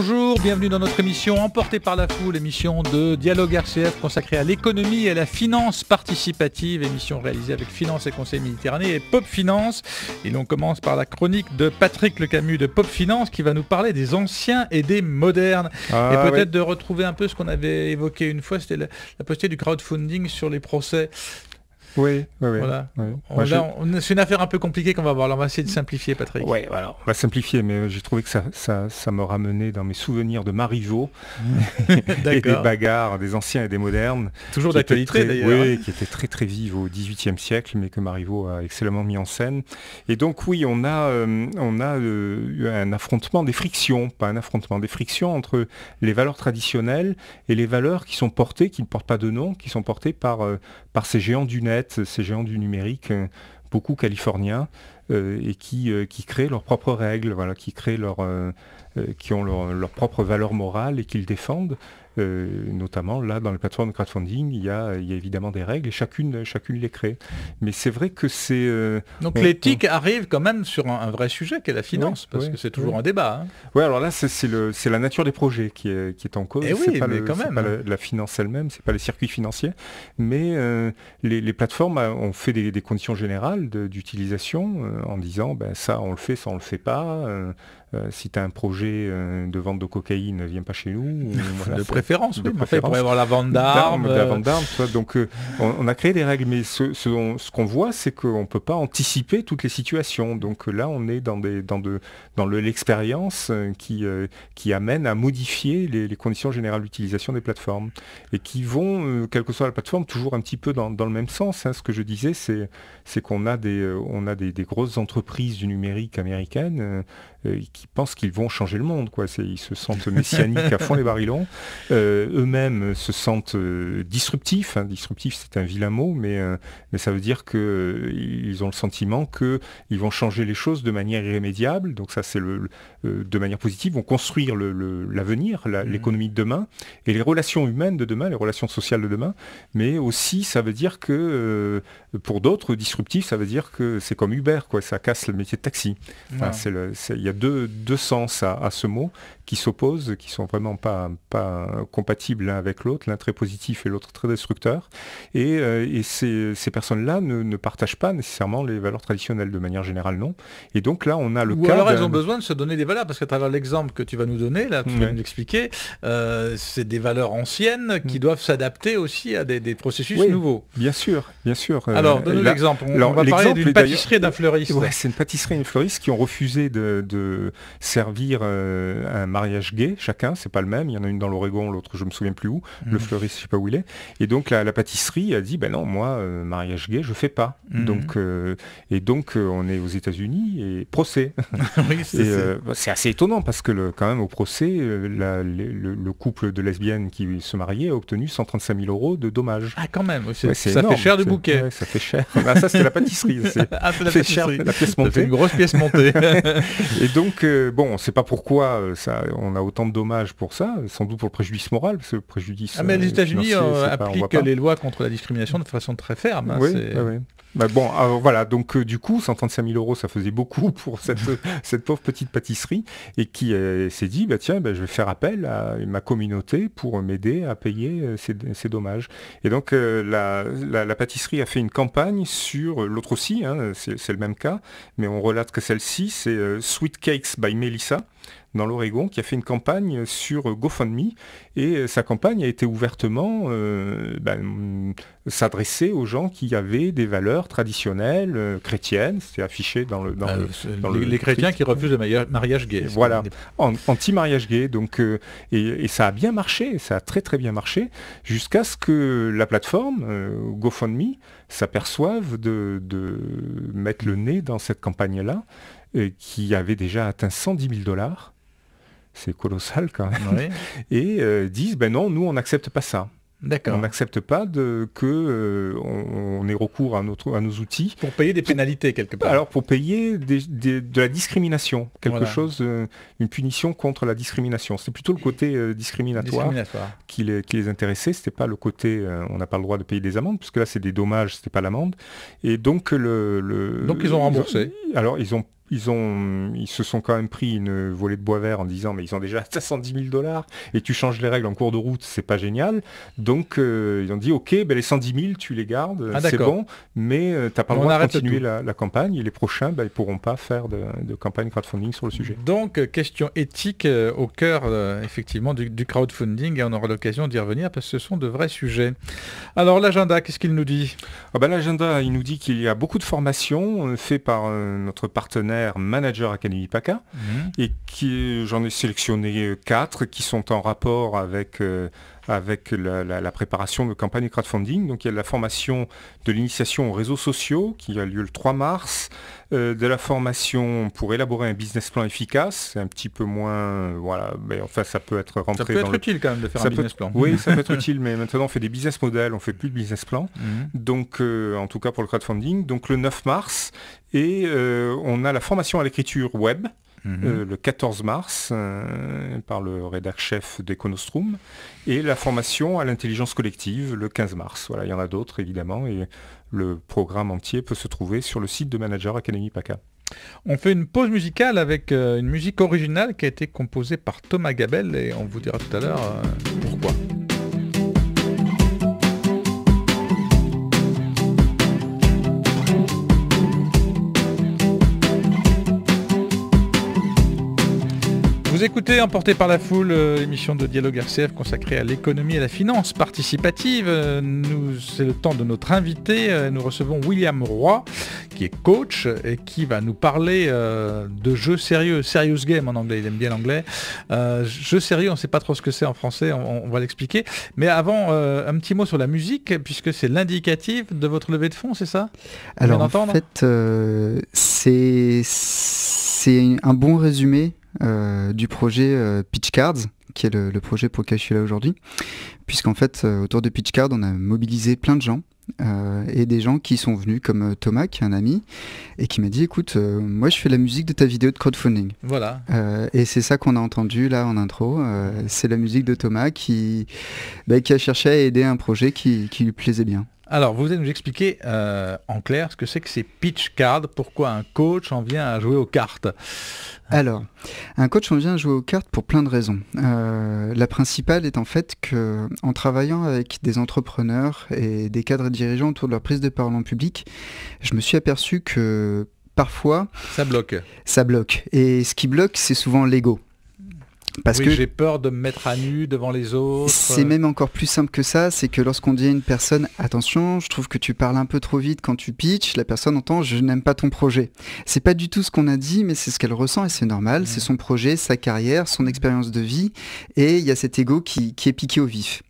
Bonjour, bienvenue dans notre émission Emportée par la foule, émission de Dialogue RCF consacrée à l'économie et à la finance participative, émission réalisée avec Finance et Conseil Méditerranée et Pop Finance. Et l'on commence par la chronique de Patrick Lecamus de Pop Finance qui va nous parler des anciens et des modernes. Et peut-être de retrouver un peu ce qu'on avait évoqué une fois, c'était la possibilité du crowdfunding sur les procès. Oui. Voilà. Oui. C'est une affaire un peu compliquée qu'on va voir. Alors on va essayer de simplifier, Patrick. Oui, voilà. On va simplifier, mais j'ai trouvé que ça me ramenait dans mes souvenirs de Marivaux et des bagarres des anciens et des modernes. Toujours d'actualité d'ailleurs. Oui, qui étaient très très vives au XVIIIe siècle, mais que Marivaux a excellemment mis en scène. Et donc oui, on a eu un affrontement des frictions, des frictions entre les valeurs traditionnelles et les valeurs qui sont portées, qui ne portent pas de nom, qui sont portées par ces géants du net, ces géants du numérique, beaucoup californiens, et qui créent leurs propres règles, voilà, qui ont leur propre valeur morale et qui le défendent. Notamment là dans les plateformes de crowdfunding, il y a évidemment des règles et chacune les crée. Mais c'est vrai que c'est... Donc l'éthique arrive quand même sur un vrai sujet qu'est la finance, parce que c'est toujours un débat. Oui, alors là c'est la nature des projets qui est en cause. C'est pas la finance elle-même, c'est pas les circuits financiers, mais les plateformes ont fait des conditions générales d'utilisation en disant ça on le fait, ça on le fait pas. Si tu as un projet de vente de cocaïne, viens pas chez nous. De préférence, oui. Il pourrait y avoir la vente d'armes. Donc on a créé des règles, mais ce qu'on voit, c'est qu'on ne peut pas anticiper toutes les situations. Donc là, on est dans l'expérience qui amène à modifier les conditions générales d'utilisation des plateformes. Et qui vont, quelle que soit la plateforme, toujours un petit peu dans le même sens. Ce que je disais, c'est qu'on a des grosses entreprises du numérique américaines qui pensent qu'ils vont changer le monde, quoi. Ils se sentent messianiques à fond les barillons. Eux-mêmes se sentent disruptifs. Disruptif, c'est un vilain mot, mais ça veut dire qu'ils ont le sentiment qu'ils vont changer les choses de manière irrémédiable. Donc ça, c'est de manière positive, vont construire l'avenir, l'économie de demain, et les relations humaines de demain, les relations sociales de demain. Mais aussi, ça veut dire que, pour d'autres, disruptif, ça veut dire que c'est comme Uber, quoi. Ça casse le métier de taxi. Enfin, il y a deux sens à ce mot qui s'opposent, qui sont vraiment pas compatibles l'un avec l'autre, l'un très positif et l'autre très destructeur. Et ces personnes-là ne partagent pas nécessairement les valeurs traditionnelles, de manière générale, non. Et donc là, on a le cas... alors elles ont besoin de se donner des valeurs, parce qu'à travers l'exemple que tu vas nous donner, là, tu vas nous expliquer, c'est des valeurs anciennes qui doivent s'adapter aussi à des processus nouveaux. Bien sûr. Alors, donne-nous l'exemple. On va parler d'une pâtisserie et d'un fleuriste. Ouais, c'est une pâtisserie et une fleuriste qui ont refusé de servir un mariage gay, chacun, c'est pas le même. Il y en a une dans l'Oregon, l'autre je me souviens plus où. Le fleuriste, je sais pas où il est. Et donc la pâtisserie a dit, non, moi, mariage gay, je fais pas. Donc on est aux États-Unis et procès. Oui, c'est assez étonnant parce que quand même au procès, le couple de lesbiennes qui se mariait a obtenu 135 000 € de dommages. Ah, quand même, ça énorme, fait cher du bouquet. Ouais, ça fait cher. Ça c'est la pâtisserie. C'est la pâtisserie. Cher, la pièce montée. Ça fait une grosse pièce montée. Et donc on ne sait pas pourquoi on a autant de dommages pour ça, sans doute pour le préjudice moral, parce que le préjudice... mais les États-Unis appliquent les lois contre la discrimination de façon très ferme. Oui. Voilà, donc du coup, 135 000 €, ça faisait beaucoup pour cette pauvre petite pâtisserie, et qui s'est dit, je vais faire appel à ma communauté pour m'aider à payer ces dommages. Et donc la pâtisserie a fait une campagne sur l'autre aussi, c'est le même cas, mais on relate que celle-ci, c'est Sweet Cakes by Melissa, dans l'Oregon, qui a fait une campagne sur GoFundMe, et sa campagne a été ouvertement s'adresser aux gens qui avaient des valeurs traditionnelles chrétiennes, c'était affiché dans les chrétiens qui refusent le mariage gay. Voilà, anti-mariage gay, donc et ça a bien marché, ça a très très bien marché, jusqu'à ce que la plateforme GoFundMe s'aperçoive de mettre le nez dans cette campagne-là, qui avait déjà atteint 110 000 $. C'est colossal quand même. Oui. Et disent, non, nous on n'accepte pas ça. D'accord. On n'accepte pas qu'on ait recours à nos outils. Pour payer des pénalités quelque part. Alors pour payer de la discrimination, chose, une punition contre la discrimination. C'est plutôt le côté discriminatoire qui les intéressait. C'était pas le côté on n'a pas le droit de payer des amendes, puisque là c'est des dommages, c'était pas l'amende. Et donc donc ils ont remboursé. Alors ils ont ils se sont quand même pris une volée de bois vert en disant mais ils ont déjà 510 000 $ et tu changes les règles en cours de route, c'est pas génial. Donc ils ont dit ok, les 110 000 tu les gardes, c'est bon, mais t'as pas le droit de continuer la campagne et les prochains ils pourront pas faire de campagne crowdfunding sur le sujet. Donc question éthique au cœur effectivement du crowdfunding, et on aura l'occasion d'y revenir parce que ce sont de vrais sujets. Alors l'agenda, qu'est-ce qu'il nous dit? L'agenda, il nous dit qu'il y a beaucoup de formations faites par notre partenaire Manager Academy PACA, et j'en ai sélectionné 4 qui sont en rapport avec la préparation de campagne crowdfunding. Donc il y a de la formation de l'initiation aux réseaux sociaux qui a lieu le 3 mars, de la formation pour élaborer un business plan efficace, c'est un petit peu moins, mais enfin ça peut être rentré. Ça peut être utile quand même de faire un business plan. Oui, ça peut être utile, mais maintenant on fait des business models, on fait plus de business plan. Donc en tout cas pour le crowdfunding, donc le 9 mars, et on a la formation à l'écriture web. Le 14 mars par le rédac-chef d'Econostrum, et la formation à l'intelligence collective le 15 mars. Voilà, il y en a d'autres évidemment, et le programme entier peut se trouver sur le site de Manager Academy PACA. On fait une pause musicale avec une musique originale qui a été composée par Thomas Gabel, et on vous dira tout à l'heure pourquoi. Vous écoutez Emporté par la foule, émission de Dialogue RCF consacrée à l'économie et à la finance participative. C'est le temps de notre invité. Nous recevons William Roy, qui est coach et qui va nous parler de jeux sérieux, serious game en anglais, il aime bien l'anglais. Jeux sérieux, on ne sait pas trop ce que c'est en français, on va l'expliquer. Mais avant, un petit mot sur la musique, puisque c'est l'indicatif de votre levée de fonds, c'est ça? Alors en fait, c'est un bon résumé du projet Pitch Cards, qui est le projet pour lequel je suis là aujourd'hui, puisqu'en fait autour de Pitch Cards on a mobilisé plein de gens et des gens qui sont venus comme Thomas, qui est un ami, et qui m'a dit écoute, moi je fais la musique de ta vidéo de crowdfunding. Voilà. Et c'est ça qu'on a entendu là en intro, c'est la musique de Thomas qui a cherché à aider un projet qui lui plaisait bien. Alors, vous allez nous expliquer en clair ce que c'est que ces pitch cards, pourquoi un coach en vient à jouer aux cartes. Alors, un coach en vient à jouer aux cartes pour plein de raisons. La principale est en fait qu'en travaillant avec des entrepreneurs et des cadres dirigeants autour de leur prise de parole en public, je me suis aperçu que parfois... Ça bloque. Ça bloque. Et ce qui bloque, c'est souvent l'ego. Parce que j'ai peur de me mettre à nu devant les autres. C'est même encore plus simple que ça, c'est que lorsqu'on dit à une personne « Attention, je trouve que tu parles un peu trop vite quand tu pitches », la personne entend « Je n'aime pas ton projet ». C'est pas du tout ce qu'on a dit, mais c'est ce qu'elle ressent et c'est normal. C'est son projet, sa carrière, son expérience de vie, et il y a cet ego qui est piqué au vif.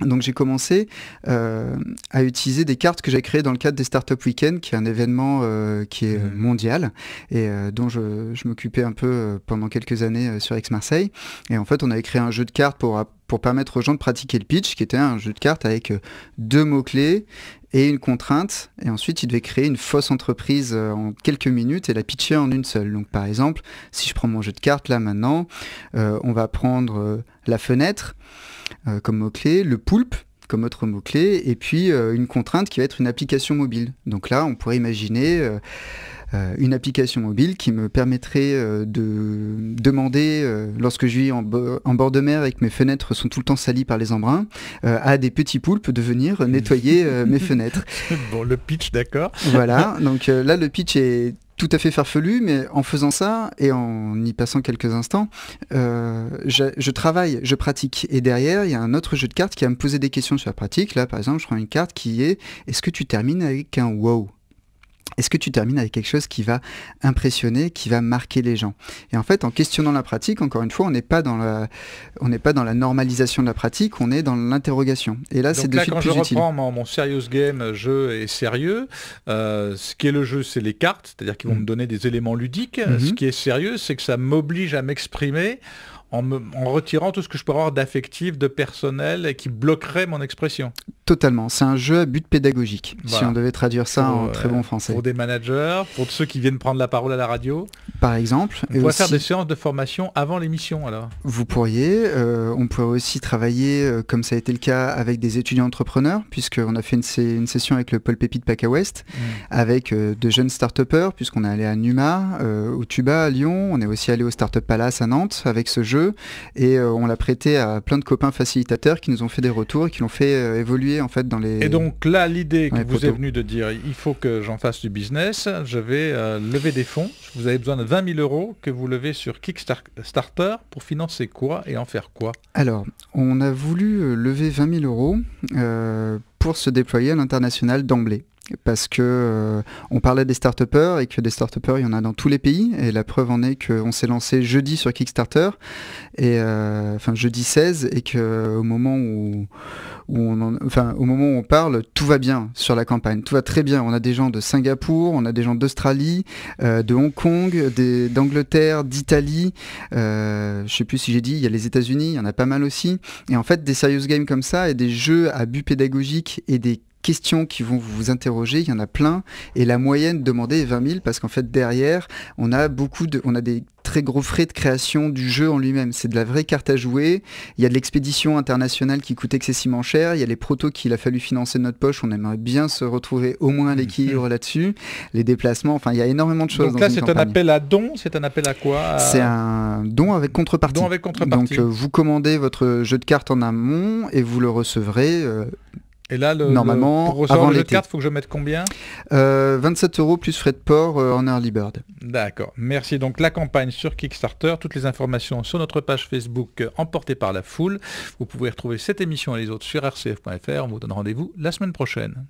Donc j'ai commencé à utiliser des cartes que j'ai créées dans le cadre des Startup Weekend, qui est un événement qui est mondial et dont je m'occupais un peu pendant quelques années sur Aix-Marseille. Et en fait, on avait créé un jeu de cartes pour permettre aux gens de pratiquer le pitch, qui était un jeu de cartes avec 2 mots-clés et une contrainte. Et ensuite, ils devaient créer une fausse entreprise en quelques minutes et la pitcher en une seule. Donc par exemple, si je prends mon jeu de cartes là maintenant, on va prendre la fenêtre comme mot-clé, le poulpe comme autre mot-clé, et puis une contrainte qui va être une application mobile. Donc là, on pourrait imaginer une application mobile qui me permettrait de demander, lorsque je vis en bord de mer et que mes fenêtres sont tout le temps salies par les embruns, à des petits poulpes de venir nettoyer mes fenêtres. Bon, le pitch, d'accord. Voilà, donc là, le pitch est tout à fait farfelu, mais en faisant ça et en y passant quelques instants, je travaille, je pratique. Et derrière, il y a un autre jeu de cartes qui va me poser des questions sur la pratique. Là, par exemple, je prends une carte qui est « Est-ce que tu termines avec un wow ?» Est-ce que tu termines avec quelque chose qui va impressionner, qui va marquer les gens? Et en fait, en questionnant la pratique, encore une fois, on n'est pas dans la normalisation de la pratique, on est dans l'interrogation. Et là, c'est de suite plus utile. Donc là, quand je reprends mon serious game, jeu et sérieux, ce qui est le jeu, c'est les cartes, c'est-à-dire qu'ils vont me donner des éléments ludiques. Ce qui est sérieux, c'est que ça m'oblige à m'exprimer en retirant tout ce que je peux avoir d'affectif, de personnel et qui bloquerait mon expression. Totalement. C'est un jeu à but pédagogique, Voilà. si on devait traduire ça en très bon français. Pour des managers, pour ceux qui viennent prendre la parole à la radio. Par exemple. On pourrait faire des séances de formation avant l'émission alors. Vous pourriez. On pourrait aussi travailler, comme ça a été le cas, avec des étudiants entrepreneurs, puisqu'on a fait une session avec le pôle Pépite PACA West, avec de jeunes start-upers, puisqu'on est allé à Numa, au Tuba à Lyon, on est aussi allé au Startup Palace à Nantes avec ce jeu, et on l'a prêté à plein de copains facilitateurs qui nous ont fait des retours et qui l'ont fait évoluer en fait dans les... Et donc là, l'idée que vous est venue de dire, il faut que j'en fasse du business, je vais lever des fonds, vous avez besoin de 20 000 € que vous levez sur Kickstarter pour financer quoi et en faire quoi? Alors, on a voulu lever 20 000 € pour se déployer à l'international d'emblée. Parce que on parlait des start-upers et que des start-upers il y en a dans tous les pays, et la preuve en est qu'on s'est lancé jeudi sur Kickstarter, et enfin jeudi 16, et qu'au moment où on parle, tout va bien sur la campagne, tout va très bien. On a des gens de Singapour, on a des gens d'Australie, de Hong Kong, d'Angleterre, d'Italie, je sais plus si j'ai dit, il y a les États-Unis, il y en a pas mal aussi, et en fait des serious games comme ça et des jeux à but pédagogique et des questions qui vont vous interroger, il y en a plein, et la moyenne demandée est 20 000 parce qu'en fait derrière on a des très gros frais de création du jeu en lui-même. C'est de la vraie carte à jouer, il y a de l'expédition internationale qui coûte excessivement cher, il y a les protos qu'il a fallu financer de notre poche, on aimerait bien se retrouver au moins à l'équilibre là-dessus, les déplacements, enfin il y a énormément de choses. Donc là c'est un appel à don, c'est un appel à quoi? C'est un don avec contrepartie. Donc vous commandez votre jeu de cartes en amont et vous le recevrez et là, normalement, pour recevoir le jeu de cartes, il faut que je mette combien? 27 € plus frais de port en early bird. D'accord, merci. Donc la campagne sur Kickstarter, toutes les informations sur notre page Facebook Emporté par la foule. Vous pouvez retrouver cette émission et les autres sur rcf.fr. On vous donne rendez-vous la semaine prochaine.